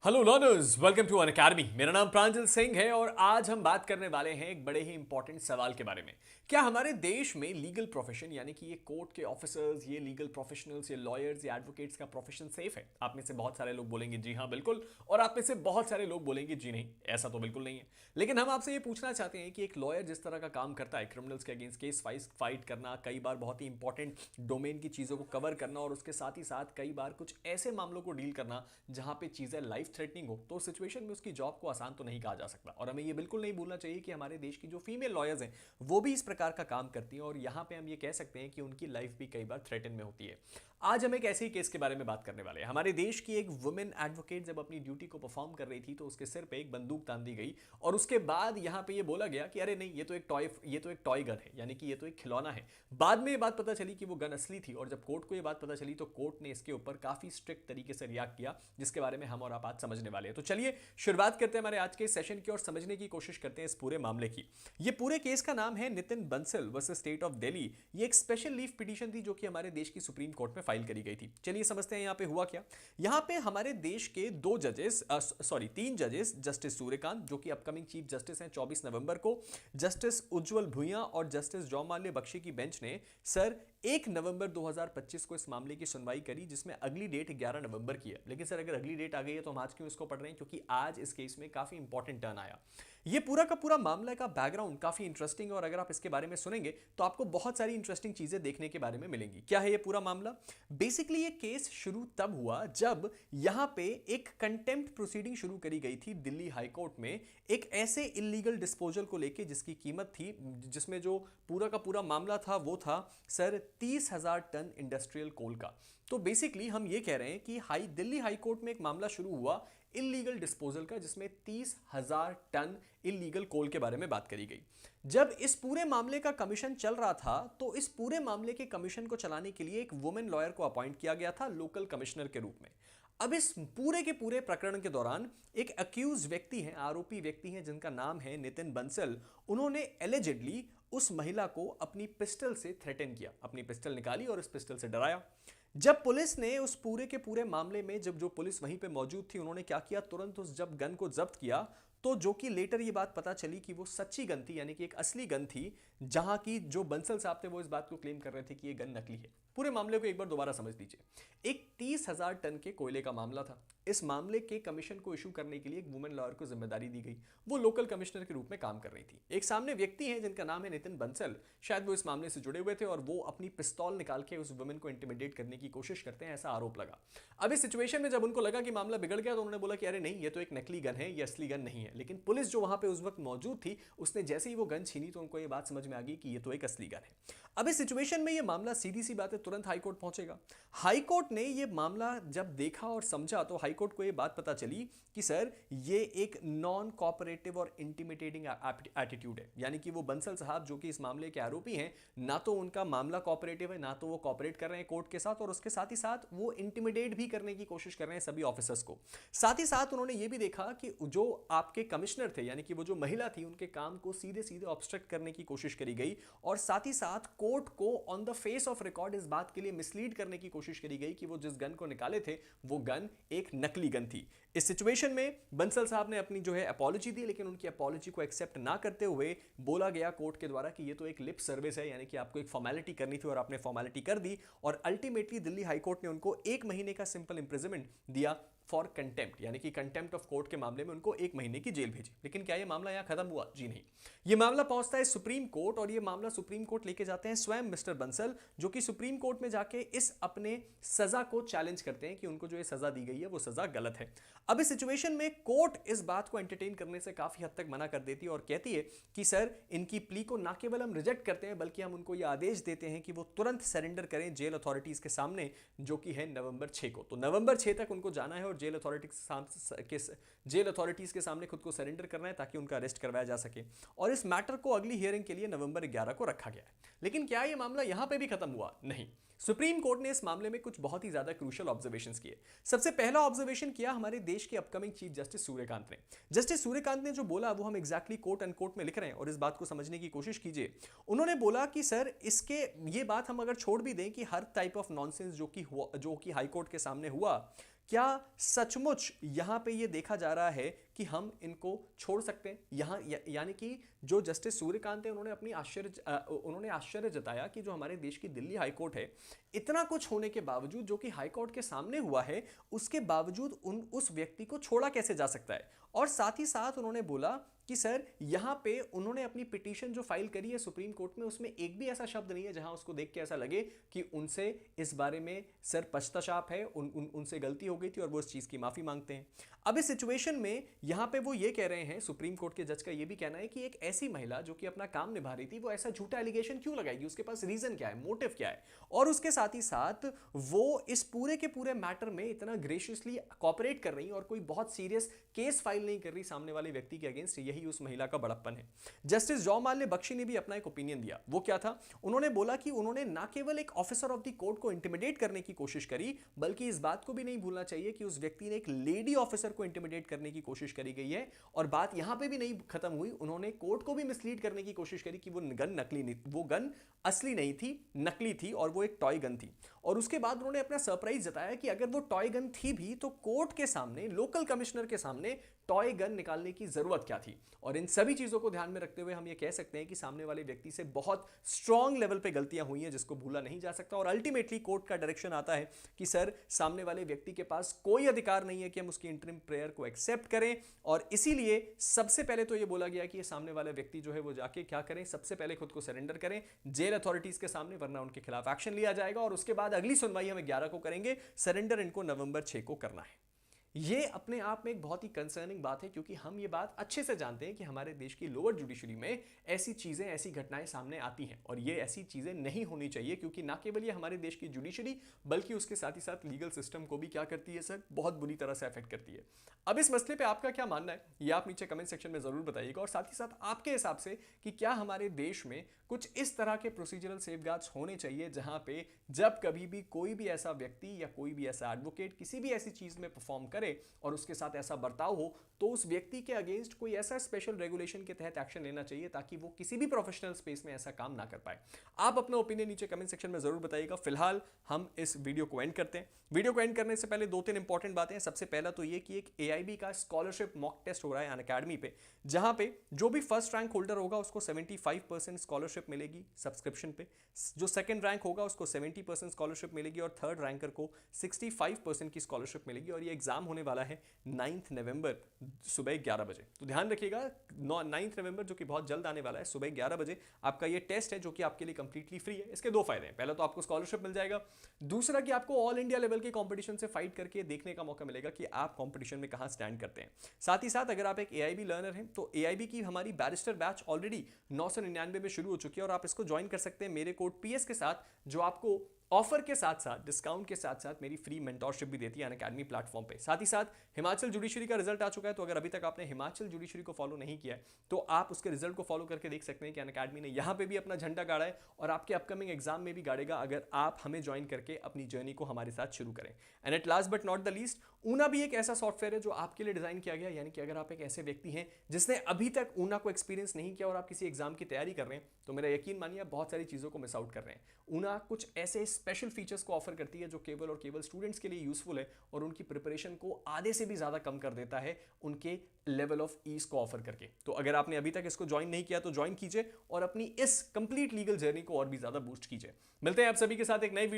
Hello learners, welcome to Unacademy. मेरा नाम प्रांजल सिंह है और आज हम बात करने वाले हैं एक बड़े ही इंपॉर्टेंट सवाल के बारे में। क्या हमारे देश में लीगल प्रोफेशन यानी कि ये कोर्ट के ऑफिसर्स, ये लीगल प्रोफेशनल्स, ये लॉयर्स, ये एडवोकेट्स का प्रोफेशन सेफ है? आप में से बहुत सारे लोग बोलेंगे जी हाँ बिल्कुल, और आप में से बहुत सारे लोग बोलेंगे जी नहीं, ऐसा तो बिल्कुल नहीं है। लेकिन हम आपसे ये पूछना चाहते हैं कि एक लॉयर जिस तरह का काम करता है, क्रिमिनल्स के अगेंस्ट केस फाइट करना, कई बार बहुत ही इंपॉर्टेंट डोमेन की चीज़ों को कवर करना और उसके साथ ही साथ कई बार कुछ ऐसे मामलों को डील करना जहां पे चीज़ें लाइफ थ्रेटनिंग हो, तो सिचुएशन में उसकी जॉब को आसान तो नहीं कहा जा सकता। और हमें ये बिल्कुल नहीं भूलना चाहिए कि हमारे देश की जो फीमेल लॉयर्स हैं वो भी इस प्रकार का काम करती हैं और यहाँ पे हम ये कह सकते हैं कि उनकी लाइफ भी कई बार थ्रेटन में होती है। आज हम एक ऐसे ही केस के बारे में बात करने वाले हैं। हमारे देश की एक वुमेन एडवोकेट जब अपनी ड्यूटी को परफॉर्म कर रही थी तो उसके सिर पे एक बंदूक तान दी गई और उसके बाद यहाँ पे ये बोला गया कि अरे नहीं, ये तो एक टॉय गन है, यानी कि ये तो एक खिलौना है। बाद में ये बात पता चली कि वो गन असली थी और जब कोर्ट को ये बात पता चली तो कोर्ट ने इसके ऊपर काफी स्ट्रिक्ट तरीके से रिएक्ट किया, जिसके बारे में हम और आप आज समझने वाले हैं। तो चलिए शुरुआत करते हैं हमारे आज के सेशन की और समझने की कोशिश करते हैं इस पूरे मामले की। ये पूरे केस का नाम है Nitin Bansal versus state of Delhi. ये एक स्पेशल लीव पिटीशन थी जो कि हमारे देश की सुप्रीम कोर्ट में फाइल करी गई थी। चलिए समझते हैं यहाँ पे हुआ क्या। यहाँ पे हमारे देश के तीन जजेस, जस्टिस सूर्यकांत जो कि अपकमिंग चीफ जस्टिस हैं 24 नवंबर को, जस्टिस उज्जवल भुइयां और जस्टिस जॉमाल्य बख्शी की बेंच ने सर 1 नवंबर 2025 को इस मामले की सुनवाई करी, जिसमें अगली डेट 11 नवंबर की है। लेकिन सर अगर अगली डेट आ गई है तो हम आज क्यों इसको पढ़ रहे हैं? क्योंकि आज इस केस में काफी इंपॉर्टेंट टर्न आया। ये पूरा का पूरा मामला का बैकग्राउंड काफी इंटरेस्टिंग है और अगर आप इसके बारे में सुनेंगे तो आपको बहुत सारी इंटरेस्टिंग चीजें देखने के बारे में मिलेंगी। क्या है ये पूरा मामला? बेसिकली ये केस शुरू तब हुआ जब यहां पे एक कंटेम्प्ट प्रोसीडिंग शुरू करी गई थी दिल्ली हाई कोर्ट में, एक ऐसे इलीगल डिस्पोजल को लेके जिसकी कीमत थी, जिसमें जो पूरा का पूरा मामला था वो था सर 30,000 टन इंडस्ट्रियल कोल का। तो बेसिकली हम ये कह रहे हैं कि दिल्ली हाई कोर्ट में एक मामला शुरू हुआ इलीगल डिस्पोजल का, जिसमें 30,000 टन इलीगल कोल के बारे में बात करी गई। जब इस पूरे मामले का कमीशन चल रहा था तो इस पूरे मामले के कमीशन को चलाने के लिए एक वुमेन लॉयर को अपॉइंट किया गया था लोकल कमिश्नर के रूप में। अब इस पूरे के पूरे प्रकरण के दौरान एक अक्यूज व्यक्ति हैं, आरोपी व्यक्ति हैं, जिनका नाम है नितिन बंसल। उन्होंने एलिजिडली उस महिला को अपनी पिस्टल से थ्रेटन किया, अपनी पिस्टल निकाली और इस पिस्टल से डराया। जब पुलिस ने उस पूरे के पूरे मामले में, जब जो पुलिस वहीं पे मौजूद थी, उन्होंने क्या किया, तुरंत उस जब गन को जब्त किया तो जो कि लेटर ये बात पता चली कि वो सच्ची गन थी, यानी कि एक असली गन थी, जहां की जो बंसल साहब थे वो इस बात को क्लेम कर रहे थे कि ये गन नकली है। पूरे मामले को एक बार दोबारा समझ लीजिए। एक 30,000 टन के कोयले का मामला था। इस मामले के कमीशन को इशू करने के लिए एक वुमेन लॉयर को जिम्मेदारी दी गई। वो लोकल कमिश्नर के रूप में काम कर रही थी। एक सामने व्यक्ति है जिनका नाम है नितिन बंसल, शायद वो इस मामले से जुड़े हुए थे और वो अपनी पिस्तौल निकाल के उस वुमेन को इंटिमिडेट करने की कोशिश करते हैं, ऐसा आरोप लगा। अब इस सिचुएशन में जब उनको लगा कि मामला बिगड़ गया तो उन्होंने बोला कि अरे नहीं, ये तो एक नकली गन है, ये असली गन नहीं है। लेकिन पुलिस जो वहां पे उस वक्त मौजूद थी, उसने जैसे ही वो गन छीनी तो उनको ये बात समझ में आ गई कि ये तो एक असली गन है। अब इस सिचुएशन में ये मामला, सीधी सी बात है, तुरंत हाईकोर्ट पहुंचेगा। हाईकोर्ट ने ये मामला जब देखा और समझा तो हाईकोर्ट को ये बात पता चली कि सर ये एक नॉन कोऑपरेटिव और इंटिमिडेटिंग एटीट्यूड है, यानी कि वो बंसल साहब जो कि इस मामले के आरोपी हैं, ना तो उनका मामला कोऑपरेटिव है, ना तो वो कोऑपरेट कर रहे हैं कोर्ट के साथ, और उसके साथ ही साथ वो इंटिमिडेट भी करने की कोशिश कर रहे हैं सभी ऑफिसर्स को। साथ ही साथ उन्होंने ये भी देखा कि जो आपके कमिश्नर थे, यानी कि वो जो महिला थी, उनके काम को सीधे सीधे ऑब्स्ट्रक्ट करने की कोशिश करी गई और साथ ही साथ कोर्ट को on the face of record इस बात के लिए मिसलीड करने की कोशिश करी गई कि वो जिस गन को निकाले थे वो गन एक नकली गन थी। इस सिचुएशन में बंसल साहब ने अपनी जो है अपॉलॉजी दी, लेकिन उनकी अपॉलॉजी को एक्सेप्ट ना करते हुए बोला गया कोर्ट के द्वारा कि ये तो एक लिप सर्विस है, यानी कि आपको एक फॉर्मेलिटी करनी थी और आपने फॉर्मेलिटी कर दी। और अल्टीमेटली दिल्ली हाईकोर्ट ने उनको 1 महीने का सिंपल इंप्रिजनमेंट दिया फॉर कंटेम्प्ट, यानी कि कंटेम्प्ट ऑफ कोर्ट के मामले में उनको 1 महीने की जेल भेजी। लेकिन क्या यह मामला यहां खत्म हुआ? जी नहीं। यह मामला पहुंचता है सुप्रीम कोर्ट और यह मामला सुप्रीम कोर्ट लेके जाते हैं स्वयं मिस्टर बंसल, जो कि सुप्रीम कोर्ट में जाके इस अपने सजा को चैलेंज करते हैं कि उनको जो ये सजा दी गई है वो सजा गलत है। अब इस सिचुएशन में कोर्ट इस बात को एंटरटेन करने से काफी हद तक मना कर देती है और कहती है कि सर इनकी प्ली को ना केवल हम रिजेक्ट करते हैं बल्कि हम उनको यह आदेश देते हैं कि वो तुरंत सरेंडर करें जेल अथॉरिटीज के सामने, जो कि है नवंबर 6 को। तो नवंबर 6 तक उनको जाना है और जेल अथॉरिटीज के सामने खुद को सरेंडर करना है ताकि उनका अरेस्ट करवाया जा सके। और इस मैटर को अगली हियरिंग के लिए नवंबर 11 को रखा गया है। लेकिन क्या यह मामला यहां पे भी खत्म हुआ? नहीं। सुप्रीम कोर्ट ने इस मामले में कुछ बहुत ही ज्यादा क्रूशियल ऑब्जर्वेशंस किए। सबसे पहला ऑब्जर्वेशन किया हमारे देश के अपकमिंग चीफ जस्टिस सूर्यकांत ने। जस्टिस सूर्यकांत ने जो बोला वो हम एग्जैक्टली कोर्ट एंड कोर्ट में लिख रहे हैं और इस बात को समझने की कोशिश कीजिए। उन्होंने बोला कि सर इसके ये बात हम अगर छोड़ भी दें कि हर टाइप ऑफ नॉनसेंस जो कि हाई कोर्ट के सामने हुआ, क्या सचमुच यहां पे ये देखा जा रहा है कि हम इनको छोड़ सकते हैं यहां यानी कि जो जस्टिस सूर्यकांत है उन्होंने आश्चर्य जताया कि जो हमारे देश की दिल्ली हाईकोर्ट है, इतना कुछ होने के बावजूद जो कि हाईकोर्ट के सामने हुआ है, उसके बावजूद उस व्यक्ति को छोड़ा कैसे जा सकता है। और साथ ही साथ उन्होंने बोला कि सर यहां पे उन्होंने अपनी पिटीशन जो फाइल करी है सुप्रीम कोर्ट में, उसमें एक भी ऐसा शब्द नहीं है जहां उसको देख के ऐसा लगे कि उनसे इस बारे में सर पश्चाताप है, उनसे गलती हो गई थी और वो इस चीज की माफी मांगते हैं। अब इस सिचुएशन में यहां पे वो ये कह रहे हैं, सुप्रीम कोर्ट के जज का ये भी कहना है कि एक ऐसी महिला जो कि अपना काम निभा रही थी, वो ऐसा झूठा एलिगेशन क्यों लगाएगी, उसके पास रीजन क्या है, मोटिव क्या है। और उसके साथ ही साथ वो इस पूरे के पूरे मैटर में इतना ग्रेशियसली कॉपरेट कर रही और कोई बहुत सीरियस केस फाइल नहीं कर रही सामने वाले व्यक्ति के अगेंस्ट। यही उस महिला का बड़प्पन है। जस्टिस जॉमाल्य बख्शी ने भी अपना एक ओपिनियन दिया। वो क्या था, उन्होंने बोला कि उन्होंने ना केवल एक ऑफिसर ऑफ द कोर्ट को इंटिमिडेट करने की कोशिश करी, बल्कि इस बात को भी नहीं भूलना चाहिए कि उस व्यक्ति ने एक लेडी ऑफिसर को इंटिमिडेट करने की कोशिश करी गई है। और बात यहां पे भी नहीं खत्म हुई, उन्होंने कोर्ट को भी मिसलीड करने की कोशिश करी कि वो गन नकली नहीं, वो गन असली नहीं थी, नकली थी और वो एक टॉय गन थी। और उसके बाद उन्होंने अपना सरप्राइज जताया कि अगर वो टॉय गन थी भी तो कोर्ट के सामने, लोकल कमिश्नर के सामने टॉय गन निकालने की जरूरत क्या थी। और इन सभी चीजों को ध्यान में रखते हुए हम ये कह सकते हैं कि सामने वाले व्यक्ति से बहुत स्ट्रांग लेवल पे गलतियां हुई हैं जिसको भूला नहीं जा सकता। और अल्टीमेटली कोर्ट का डायरेक्शन आता है कि सर सामने वाले व्यक्ति के पास कोई अधिकार नहीं है कि हम उसकी इंटरिम प्रेयर को एक्सेप्ट करें। और इसीलिए सबसे पहले तो ये बोला गया कि ये सामने वाला व्यक्ति जो है वो जाके क्या करें, सबसे पहले खुद को सरेंडर करें जेल अथॉरिटीज के सामने, वरना उनके खिलाफ एक्शन लिया जाएगा। और उसके बाद अगली सुनवाई हम 11 को करेंगे, सरेंडर इनको नवंबर 6 को करना है। ये अपने आप में एक बहुत ही कंसर्निंग बात है, क्योंकि हम ये बात अच्छे से जानते हैं कि हमारे देश की लोअर जुडिशरी में ऐसी चीजें, ऐसी घटनाएं सामने आती हैं और ये ऐसी चीजें नहीं होनी चाहिए, क्योंकि ना केवल ये हमारे देश की जुडिशरी बल्कि उसके साथ ही साथ लीगल सिस्टम को भी क्या करती है सर, बहुत बुरी तरह से अफेक्ट करती है। अब इस मसले पे आपका क्या मानना है ये आप नीचे कमेंट सेक्शन में जरूर बताइएगा। और साथ ही साथ आपके हिसाब से कि क्या हमारे देश में कुछ इस तरह के प्रोसीजरल सेफगार्ड्स होने चाहिए जहां पे जब कभी भी कोई भी ऐसा व्यक्ति या कोई भी ऐसा एडवोकेट किसी भी ऐसी चीज में परफॉर्म करे और उसके साथ ऐसा बर्ताव हो, तो उस व्यक्ति के अगेंस्ट कोई ऐसा स्पेशल रेगुलेशन के तहत एक्शन लेना चाहिए ताकि वो किसी भी प्रोफेशनल स्पेस में ऐसा काम ना कर पाए। आप अपना ओपिनियन नीचे कमेंट सेक्शन में जरूर बताइएगा। फिलहाल हम इस वीडियो को एंड करते हैं। वीडियो को एंड करने से पहले 2-3 इंपॉर्टेंट बातें हैं। सबसे पहला तो ये कि एक एआईबी का स्कॉलरशिप मॉक टेस्ट हो रहा है अनअकैडमी पे, जहां पे जो भी फर्स्ट रैंक होल्डर होगा उसको 75% स्कॉलरशिप मिलेगी सब्सक्रिप्शन पे, जो सेकंड रैंक होगा उसको 70% स्कॉलरशिप मिलेगी और थर्ड रैंकर को 65% की स्कॉलरशिप मिलेगी। और ये एग्जाम होने वाला है 9 नवंबर सुबह 11 बजे। तो ध्यान रखिएगा 9 नवंबर जो कि बहुत जल्द आने वाला है, सुबह 11 बजे आपका ये टेस्ट है जो कि आपके लिए कंप्लीटली फ्री है। इसके 2 फायदे हैं, पहला तो आपको स्कॉलरशिप मिल जाएगा, दूसरा कि आपको ऑल इंडिया लेवल के कंपटीशन से फाइट करके देखने का मौका मिलेगा कि आप कंपटीशन में कहां स्टैंड करते हैं। साथ ही साथ अगर आप एक एआईबी लर्नर हैं तो एआईबी की हमारी बैरिस्टर बैच ऑलरेडी 999 में शुरू हो चुकी है और आप इसको ज्वाइन कर सकते हैं मेरे कोड पीएस के साथ, जो आपको ऑफर के साथ साथ, डिस्काउंट के साथ साथ मेरी फ्री मेंटोरशिप भी देती है अनअकैडमी प्लेटफॉर्म पे। साथ ही साथ हिमाचल जुडिशरी का रिजल्ट आ चुका है, तो अगर अभी तक आपने हिमाचल जुडिशरी को फॉलो नहीं किया है तो आप उसके रिजल्ट को फॉलो करके देख सकते हैं कि अनअकैडमी ने यहां पे भी अपना झंडा गाड़ा है और आपके अपकमिंग एग्जाम में भी गाड़ेगा, अगर आप हमें ज्वाइन करके अपनी जर्नी को हमारे साथ शुरू करें। And at last but not the least, Una भी एक ऐसा सॉफ्टवेयर है जो आपके लिए डिजाइन किया गया, यानी कि अगर आप एक ऐसे व्यक्ति हैं जिसने अभी तक ऊना को एक्सपीरियंस नहीं किया और आप किसी एग्जाम की तैयारी कर रहे हैं, तो मेरा यकीन मानिए आप बहुत सारी चीजों को मिस आउट कर रहे हैं। ऊना कुछ ऐसे स्पेशल फीचर्स को ऑफर करती है जो केवल और केवल स्टूडेंट्स के लिए यूजफुल है और उनकी प्रिपरेशन को आधे से भी ज्यादा कम कर देता है उनके लेवल ऑफ ईज को ऑफर करके। तो अगर आपने अभी तक इसको ज्वाइन नहीं किया तो ज्वाइन कीजिए और अपनी इस कंप्लीट लीगल जर्नी को और भी ज्यादा बूस्ट कीजिए। मिलते हैं आप सभी के साथ एक नई